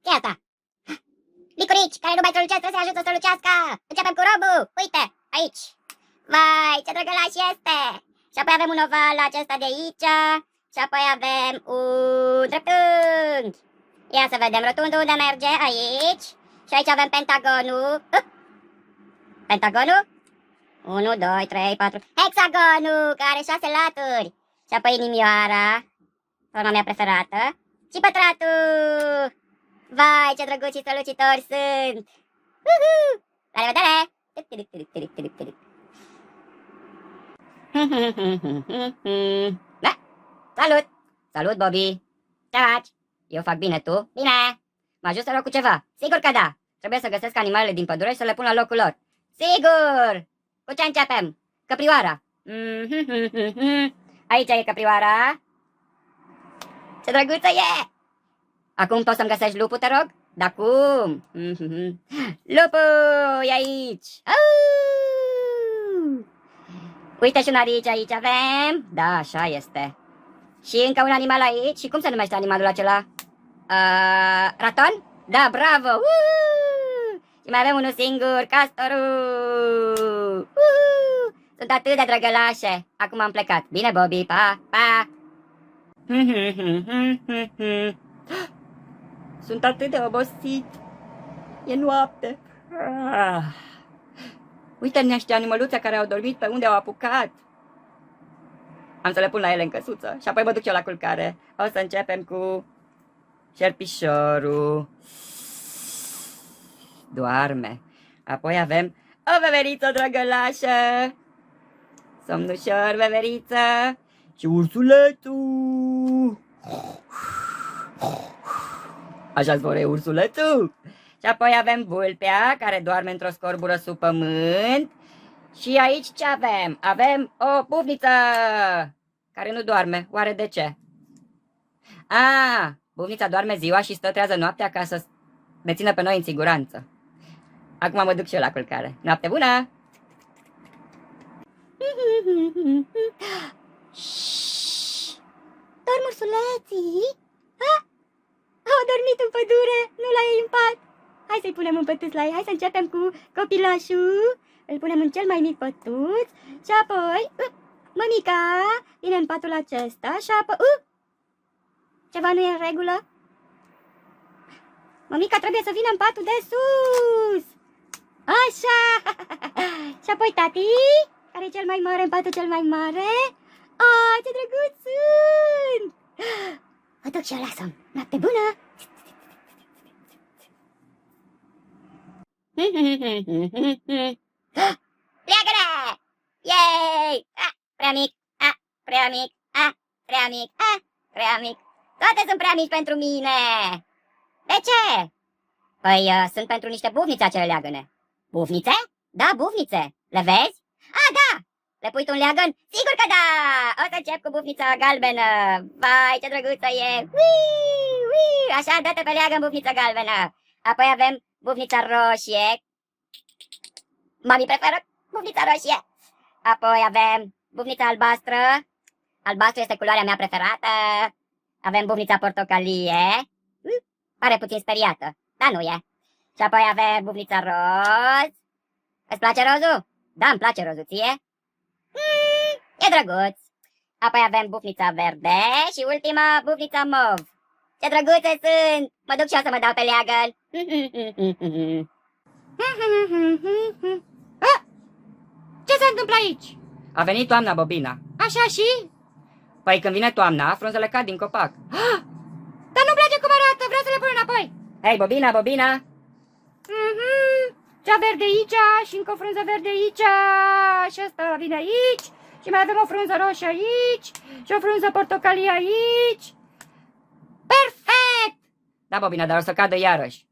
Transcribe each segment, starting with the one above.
Ce asta? Licurici, care nu mai strălucesc, trebuie să ajut să strălucească. Începem cu robul. Uite, aici. Vai, ce drăgălaș este. Și apoi avem un oval acesta de aici. Și apoi avem un dreptunghi. Ia să vedem, rotundul unde merge? Aici. Și aici avem pentagonul. Pentagonul? 1, 2, 3, 4. Hexagonul, care are 6 laturi. Și apoi inimioara, forma mea preferată. Și pătratul. Vai, ce drăguți și strălucitori sunt. La revedere! Da. Salut! Salut, Bobby! Ce faci? Eu fac bine, tu? Bine! Mă ajut să loc cu ceva? Sigur că da! Trebuie să găsesc animalele din pădure și să le pun la locul lor. Sigur! Cu ce începem? Căprioara! Aici e căprioara! Ce drăguță e! Acum poți să-mi găsești lupul, te rog? Da cum? Lupul e aici! Uite și un arici aici avem. Da, așa este. Și încă un animal aici. Și cum se numește animalul acela? Raton? Da, bravo! Și mai avem unul singur, castorul! Sunt atât de drăgălașe. Acum am plecat. Bine, Bobby, pa, pa! Sunt atât de obosit. E noapte. Uite niște animăluțe care au dormit pe unde au apucat. Am să le pun la ele în căsuță și apoi mă duc eu la culcare. O să începem cu șerpișorul. Doarme. Apoi avem o veveriță drăgălașă. Somnușor, veveriță. Și ursulețul. Așa-ți vor ursulețul. Și apoi avem vulpea, care doarme într-o scorbură sub pământ. Și aici ce avem? Avem o bufniță, care nu doarme. Oare de ce? Bufnița doarme ziua și stă trează noaptea ca să ne țină pe noi în siguranță. Acum mă duc și eu la culcare. Noapte bună! Dorm ursuleții? Au dormit în pădure, nu la ei în pat. Hai să-i punem un pătuț la ei. Hai să începem cu copilașul. Îl punem în cel mai mic pătuț. Și apoi, mămica vine în patul acesta. Și apoi, ceva nu e în regulă. Mămica trebuie să vină în patul de sus. Așa. Și apoi tati, care e cel mai mare în patul cel mai mare. Ce drăguț sunt. Mă duc și eu la somn. Noapte bună! Pleacă-ne! Yay! Prea mic! Prea mic! Prea mic! Prea mic! Toate sunt prea mici pentru mine! De ce? Păi, sunt pentru niște bufnițe acele leagăne. Bufnițe? Da, bufnițe! Le vezi? Da! Le pui tu în leagăn? Sigur că da! O să încep cu bufnița galbenă. Vai, ce drăguță e! Ui! Așa, dă-te pe leagăn, bufnița galbenă. Apoi avem bufnița roșie. Mami preferă bufnița roșie. Apoi avem bufnița albastră. Albastru este culoarea mea preferată. Avem bufnița portocalie. Pare puțin speriată, dar nu e. Și apoi avem bufnița roz. Îți place rozul? Da, îmi place rozul, ție? E drăguț. Apoi avem bufnița verde și ultima bufnița mov. Ce drăguțe sunt! Mă duc și eu să mă dau pe leagăn. Ce se întâmplă aici? A venit toamna, Bobina. Așa și? Păi când vine toamna, frunzele cad din copac. Dar nu-mi place cum arată, vreau să le pun înapoi. Hei, Bobina! Cea verde aici și încă o frunză verde aici. Și asta vine aici. Și mai avem o frunză roșie aici. Și o frunză portocalie aici. Perfect! Da, Bobina, dar o să cadă iarăși.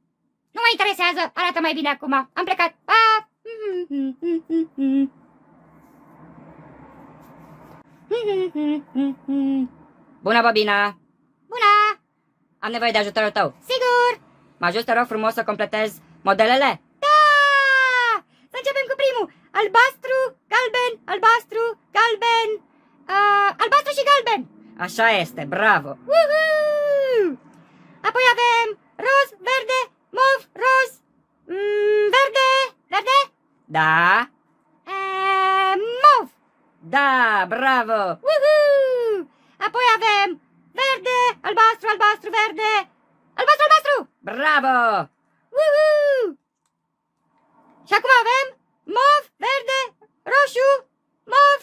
Nu mă interesează, arată mai bine acum. Am plecat. Pa! Bună, Bobina! Bună! Am nevoie de ajutorul tău. Sigur! Mă ajut, te rog frumos, să completez modelele? Da! Să începem cu primul. Albastru, galben, albastru, galben. Albastru și galben. Așa este, bravo! Uhu! Apoi avem roz, verde, mov, roz, verde, verde, Da. mov. Da, bravo. Woohoo! Apoi avem verde, albastru, albastru, verde, albastru, albastru. Bravo. Woohoo! Și acum avem mov, verde, roșu, mov,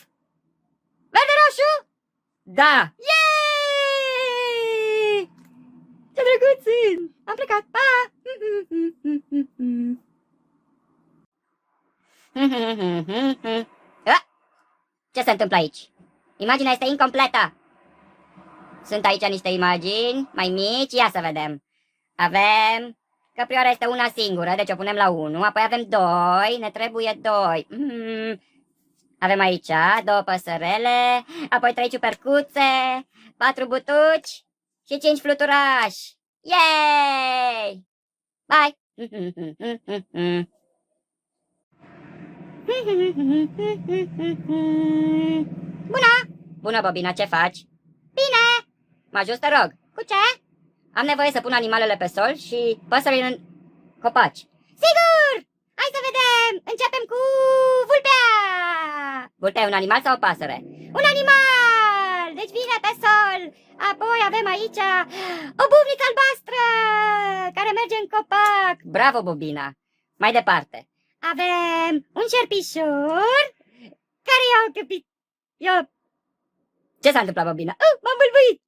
verde, roșu. Da. Yay! Ce drăguț sunt! Am plecat, pa! Ce se întâmplă aici? Imaginea este incompletă. Sunt aici niște imagini mai mici, ia să vedem. Avem căprioara este una singură, deci o punem la 1, apoi avem 2, ne trebuie 2. Avem aici 2 păsărele, apoi 3 ciupercuțe, 4 butuci și 5 fluturași. Yay! Bye! Bună! Bună, Bobina, ce faci? Bine! Mă ajut, te rog. Cu ce? Am nevoie să pun animalele pe sol și păsările în copaci. Sigur! Hai să vedem! Începem cu vulpea! Vulpea e un animal sau o pasăre? Un animal! Deci vine pe sol! Apoi avem aici o buvniță albastră care merge în copac. Bravo, Bobina! Mai departe. Avem un șerpișor care ia o Ce s-a întâmplat, Bobina? M-am bâlbuit!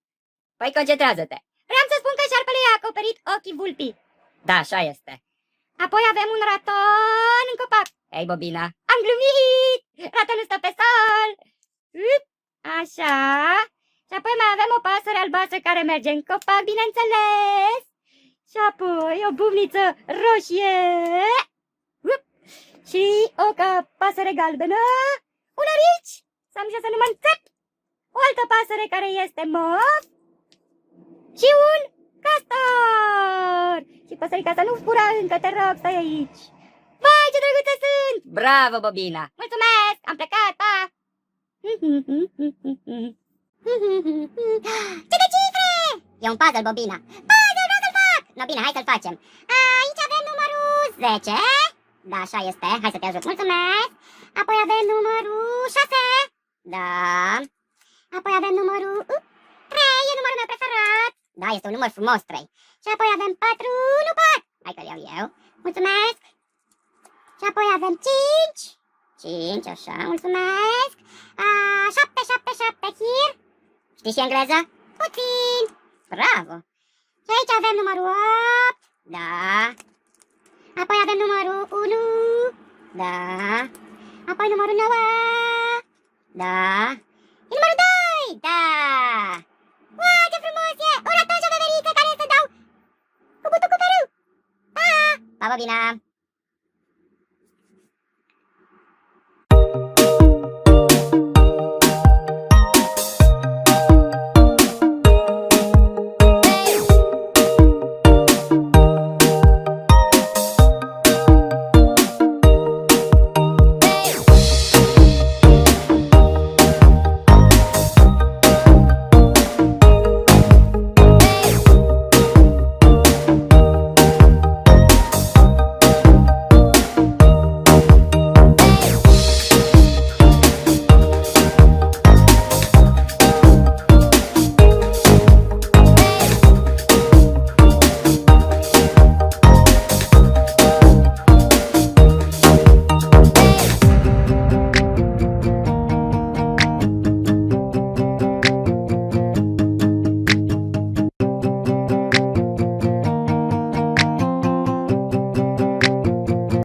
Păi concentrează-te! Vreau să spun că șarpele i-a acoperit ochii vulpii. Da, așa este. Apoi avem un raton în copac. Ei, Bobina, am glumit! Ratonul stă pe sol! Așa. Și apoi mai avem o pasăre albastră care merge în copac, bineînțeles. Și apoi o buvniță roșie. Și o pasăre galbenă. Un arici. Să am să nu mă înțep. O altă pasăre care este mov. Și un castor. Și păsărica asta nu fura încă, te rog, stai aici. Vai, ce drăguțe sunt! Bravo, Bobina! Mulțumesc! Am plecat, pa! Ce de cifre? E un puzzle, Bobina. Puzzle, vreau să-l fac! No, bine, hai să-l facem. Aici avem numărul 10. Da, așa este. Hai să te ajut. Mulțumesc! Apoi avem numărul 6. Da. Apoi avem numărul 3. E numărul meu preferat. Da, este un număr frumos, 3. Și apoi avem 4. Nu pot! Hai că-l iau eu. Mulțumesc! Și apoi avem 5. 5, așa, mulțumesc. 7, 7, 7, here. Știi și engleză? Puțin. Bravo. Și aici avem numărul 8. Da. Apoi avem numărul 1. Da. Apoi numărul 9. Da. Și numărul 2. Da. Wow, ce frumos e! Un raton și o veveriță care să dau cu butuc cu perâu. Pa! Pa, Bobina!